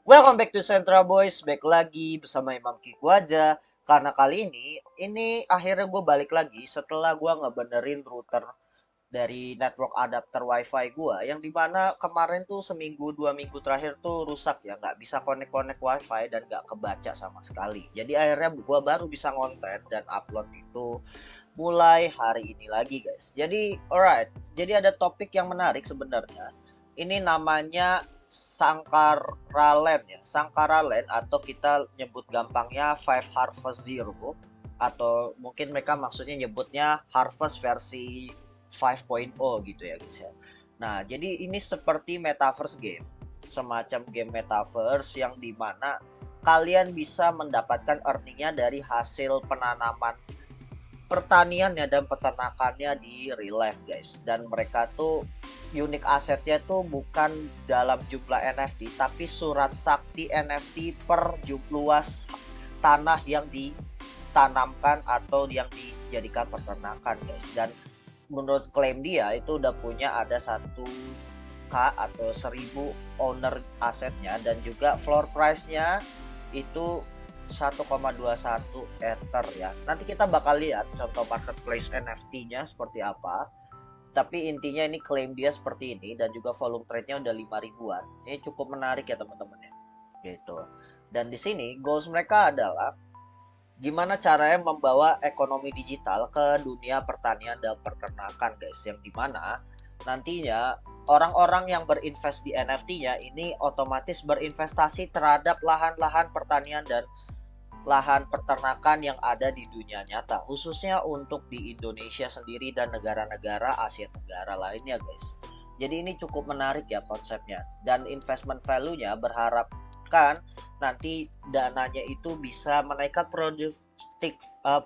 Welcome back to Central Boys, back lagi bersama Imam Kiku aja. Karena kali ini akhirnya gue balik lagi setelah gue ngebenerin router dari network adapter wifi gue, yang dimana kemarin tuh seminggu 2 minggu terakhir tuh rusak ya, nggak bisa connect wifi dan nggak kebaca sama sekali. Jadi akhirnya gue baru bisa ngonten dan upload itu mulai hari ini lagi guys. Jadi alright, jadi ada topik yang menarik sebenarnya. Ini namanya Sangkaraland ya. Sangkaraland atau kita nyebut gampangnya Five Harvest Zero, atau mungkin mereka maksudnya nyebutnya Harvest versi 5.0 gitu ya guys ya. Nah, jadi ini seperti metaverse game. Semacam game metaverse yang dimana kalian bisa mendapatkan earningnya dari hasil penanaman pertaniannya dan peternakannya di real life guys. Dan mereka tuh unik asetnya tuh bukan dalam jumlah NFT tapi surat sakti NFT per luas tanah yang ditanamkan atau yang dijadikan peternakan guys. Dan menurut klaim dia itu udah punya ada 1K atau 1000 owner asetnya, dan juga floor price-nya itu 1,21 Ether ya. Nanti kita bakal lihat contoh marketplace NFT-nya seperti apa. Tapi intinya ini klaim dia seperti ini, dan juga volume trade-nya udah 5 ribuan. Ini cukup menarik ya teman-teman ya. Gitu. Dan di sini goals mereka adalah gimana caranya membawa ekonomi digital ke dunia pertanian dan peternakan guys, yang dimana nantinya orang-orang yang berinvest di NFT-nya ini otomatis berinvestasi terhadap lahan-lahan pertanian dan lahan peternakan yang ada di dunia nyata, khususnya untuk di Indonesia sendiri dan negara-negara Asia Tenggara lainnya guys. Jadi ini cukup menarik ya konsepnya, dan investment value-nya berharapkan nanti dananya itu bisa menaikkan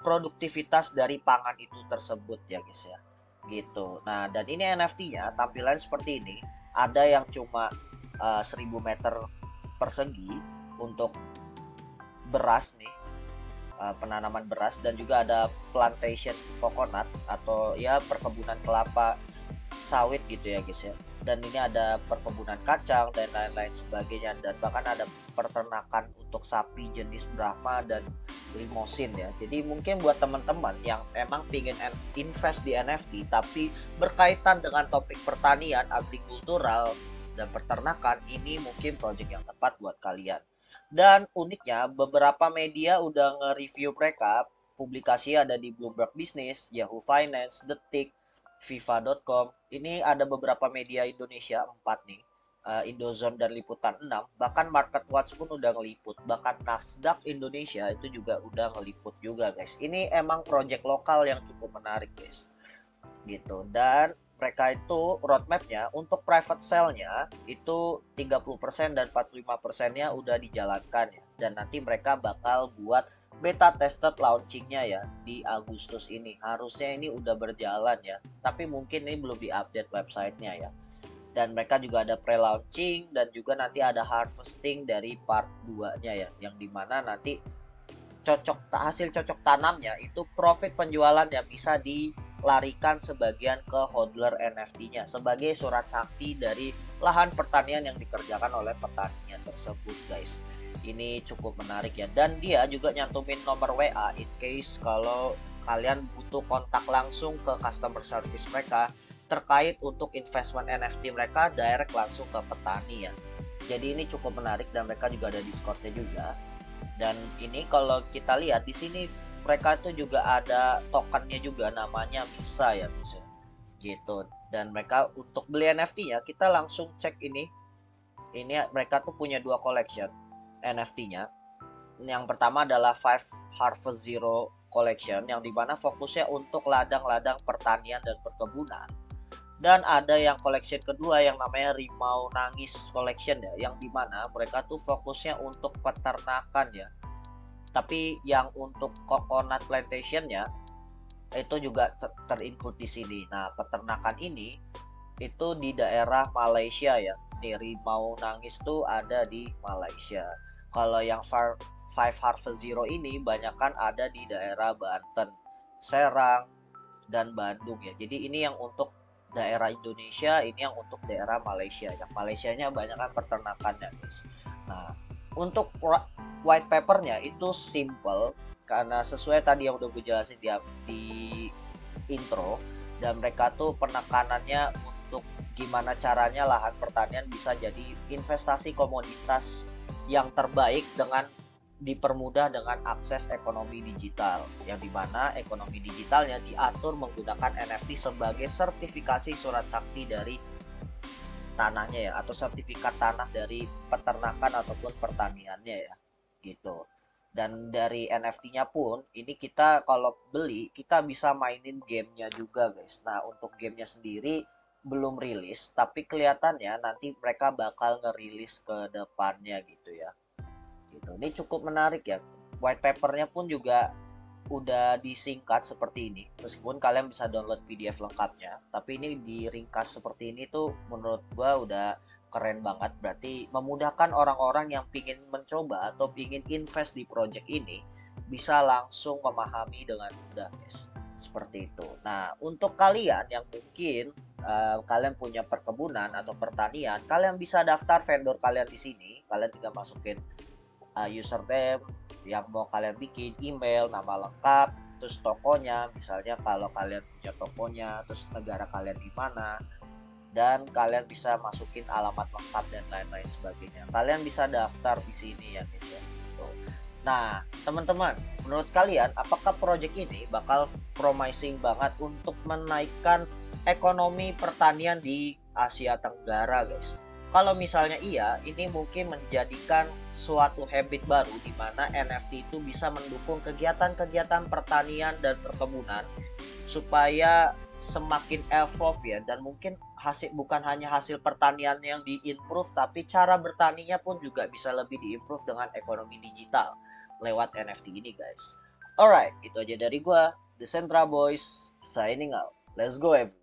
produktivitas dari pangan itu tersebut ya guys ya. Gitu. Nah, dan ini NFT-nya tampilan seperti ini. Ada yang cuma 1000 meter persegi untuk beras nih, penanaman beras, dan juga ada plantation coconut atau ya perkebunan kelapa sawit gitu ya guys ya. Dan ini ada perkebunan kacang dan lain-lain sebagainya, dan bahkan ada peternakan untuk sapi jenis Brahma dan Limousin ya. Jadi mungkin buat teman-teman yang emang pingin invest di NFT tapi berkaitan dengan topik pertanian, agrikultural, dan peternakan, ini mungkin project yang tepat buat kalian. Dan uniknya beberapa media udah nge-review mereka, publikasi ada di Bloomberg Business, Yahoo Finance, Detik, FIFA.com. Ini ada beberapa media Indonesia 4 nih, Indozone dan Liputan 6. Bahkan Market Watch pun udah ngeliput. Bahkan Nasdaq Indonesia itu juga udah ngeliput juga guys. Ini emang project lokal yang cukup menarik guys. Gitu. Dan mereka itu roadmapnya untuk private sale-nya itu 30% dan 45%-nya udah dijalankan ya. Dan nanti mereka bakal buat beta tested launchingnya ya di Agustus ini. Harusnya ini udah berjalan ya, tapi mungkin ini belum diupdate websitenya ya. Dan mereka juga ada pre-launching, dan juga nanti ada harvesting dari part 2-nya ya, yang dimana nanti hasil cocok tanamnya itu profit penjualannya bisa dilarikan sebagian ke hodler NFT-nya sebagai surat sakti dari lahan pertanian yang dikerjakan oleh petaninya tersebut guys. Ini cukup menarik ya, dan dia juga nyantumin nomor WA in case kalau kalian butuh kontak langsung ke customer service mereka terkait untuk investment NFT mereka direct langsung ke petani ya. Jadi ini cukup menarik, dan mereka juga ada Discord-nya juga. Dan ini kalau kita lihat di sini mereka tuh juga ada tokennya juga, namanya Misa ya guys ya. Gitu. Dan mereka untuk beli NFT-nya kita langsung cek ini. Ini mereka tuh punya 2 collection NFT-nya. Yang pertama adalah Five Harvest Zero Collection, yang dimana fokusnya untuk ladang-ladang pertanian dan perkebunan. Dan ada yang collection kedua yang namanya Rimau Nangis Collection ya, yang dimana mereka tuh fokusnya untuk peternakan ya. Tapi yang untuk coconut plantationnya itu juga terinclude di sini. Nah, peternakan ini itu di daerah Malaysia ya. Nih, Rimau Nangis tuh ada di Malaysia. Kalau yang Five Harvest Zero ini banyakkan ada di daerah Banten, Serang, dan Bandung ya. Jadi ini yang untuk daerah Indonesia, ini yang untuk daerah Malaysia. Yang Malaysianya banyak kan peternakannya guys. Nah, Untuk white papernya itu simple, karena sesuai tadi yang udah gue jelasin di intro, dan mereka tuh penekanannya untuk gimana caranya lahan pertanian bisa jadi investasi komoditas yang terbaik dengan dipermudah dengan akses ekonomi digital, yang dimana ekonomi digitalnya diatur menggunakan NFT sebagai sertifikasi surat sakti dari tanahnya ya, atau sertifikat tanah dari peternakan ataupun pertaniannya ya, gitu. Dan dari NFT-nya pun ini kita kalau beli kita bisa mainin gamenya juga guys. Nah untuk gamenya sendiri belum rilis, tapi kelihatannya nanti mereka bakal ngerilis ke depannya gitu ya, gitu. Ini cukup menarik ya, white papernya pun juga udah disingkat seperti ini, meskipun kalian bisa download PDF lengkapnya, tapi ini diringkas seperti ini tuh menurut gua udah keren banget. Berarti memudahkan orang-orang yang pingin mencoba atau pingin invest di project ini bisa langsung memahami dengan mudah guys, seperti itu. Nah untuk kalian yang mungkin kalian punya perkebunan atau pertanian, kalian bisa daftar vendor kalian di sini. Kalian tinggal masukin username yang mau kalian bikin, email, nama lengkap, terus tokonya, misalnya kalau kalian punya tokonya, terus negara kalian di mana, dan kalian bisa masukin alamat lengkap dan lain-lain sebagainya. Kalian bisa daftar di sini ya guys ya. Tuh. Nah, teman-teman, menurut kalian apakah project ini bakal promising banget untuk menaikkan ekonomi pertanian di Asia Tenggara, guys? Kalau misalnya iya, ini mungkin menjadikan suatu habit baru di mana NFT itu bisa mendukung kegiatan-kegiatan pertanian dan perkebunan supaya semakin evolve ya, dan mungkin hasil bukan hanya hasil pertanian yang diimprove, tapi cara bertaninya pun juga bisa lebih diimprove dengan ekonomi digital lewat NFT ini guys. Alright, itu aja dari gua, The Centra Boys, signing out. Let's go everyone.